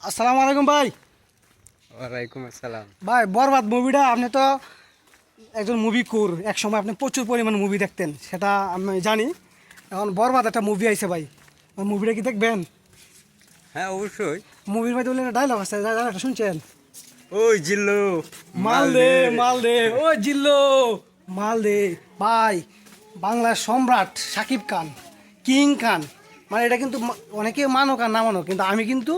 আসসালামু আলাইকুম ভাই। ওয়ালাইকুম আসসালাম। ভাই বরবাদ মুভিটা আপনি তো একজন মুভি কোর, এক সময় আপনি প্রচুর পরিমাণ মুভি দেখতেন, সেটা আমি জানি। এখন বরবাদ একটা মুভি আইছে ভাই, ওই মুভিটা কি দেখবেন? হ্যাঁ অবশ্যই। মুভির মধ্যে বলে ডায়লগ আছে, ডায়লগটা শুনছেন? ওই জিল্লু মাল দে মাল দে, ও জিল্লো মাল দে। ভাই বাংলার সম্রাট শাকিব খান, কিং খান, মানে এটা কিন্তু অনেকে মানক আর না মানক, কিন্তু আমি কিন্তু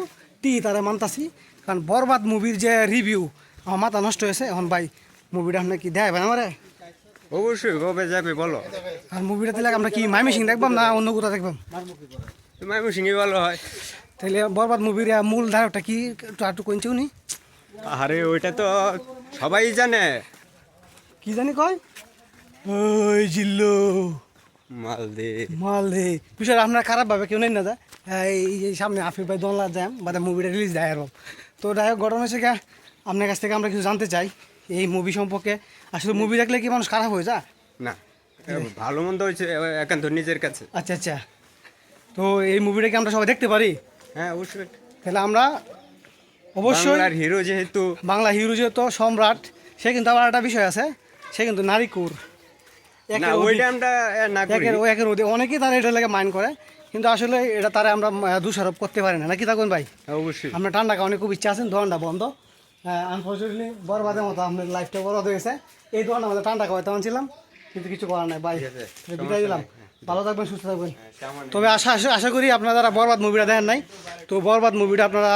তারা মানতাছি। কারণ বরবাদ মুভির যে রিভিউ, আমার মাথা নষ্ট হয়েছে। এখন ভাই মুভিটা আপনি কি দেয় ভাই আমারে? অবশ্যই কবে যাবে বলো? আর মুভিটা দিলে আমরা কি মাইমিসিং দেখবাম না অন্য কোথাও দেখবাম? তোমার সিঙ্গি ভালো হয়। তাহলে বরবাদ মুভির মূল ধারকটা কি একটু একটু কইছে উনি? আরে ওইটা তো সবাই জানে। কি জানি কয়, ওই জিল্লো মাল দে মাল দে। বিষয়টা আপনার খারাপ ভাবে কেউ নেই না যায়। এই যে সামনে আফিফ ভাই দোলনা জ্যাম বা মুভিটা রিলিজ দেয় আরো। তো যাই হোক, ঘটনা হচ্ছে গা, আপনার কাছ থেকে আমরা কিছু জানতে চাই এই মুভি সম্পর্কে। আসলে মুভি দেখলে কি মানুষ খারাপ হয়ে যায়? না, ভালো মন্দ হয়েছে একান্ত নিজের কাছে। আচ্ছা আচ্ছা, তো এই মুভিটা কি আমরা সবাই দেখতে পারি? হ্যাঁ অবশ্যই। তাহলে আমরা অবশ্যই, বাংলার হিরো যেহেতু, বাংলা হিরো যেহেতু সম্রাট, সে কিন্তু আবার একটা বিষয় আছে, সে কিন্তু নারী কুর। না ওইটা আমরা না করি। একের অধিক অনেকেই তারা এটা লাগে মাইন্ড করে, কিন্তু আসলে এটা তারা আমরা দোষারোপ করতে পারি না, নাকি থাকুন ভাই? অবশ্যই। আপনার ঠান্ডা খাওয়ানো খুব ইচ্ছা আছেন, দোকানটা বন্ধ। আনফর্চুনেটলি বরবাদের মতো আপনার লাইফটা বরবাদ হয়ে গেছে। এই দোকানটা আমাদের ঠান্ডা খাওয়াতে আনছিলাম, কিন্তু কিছু করার নাই ভাই, বিদায় দিলাম। ভালো থাকবেন, সুস্থ থাকবেন। তবে আশা করি আপনারা যারা বরবাদ মুভিটা দেখেন নাই, তো বরবাদ মুভিটা আপনারা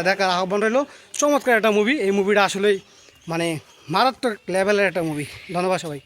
দেখার আহ্বান রইল। চমৎকার একটা মুভি, এই মুভিটা আসলেই মানে মারাত্মক লেভেলের একটা মুভি। ধন্যবাদ সবাই।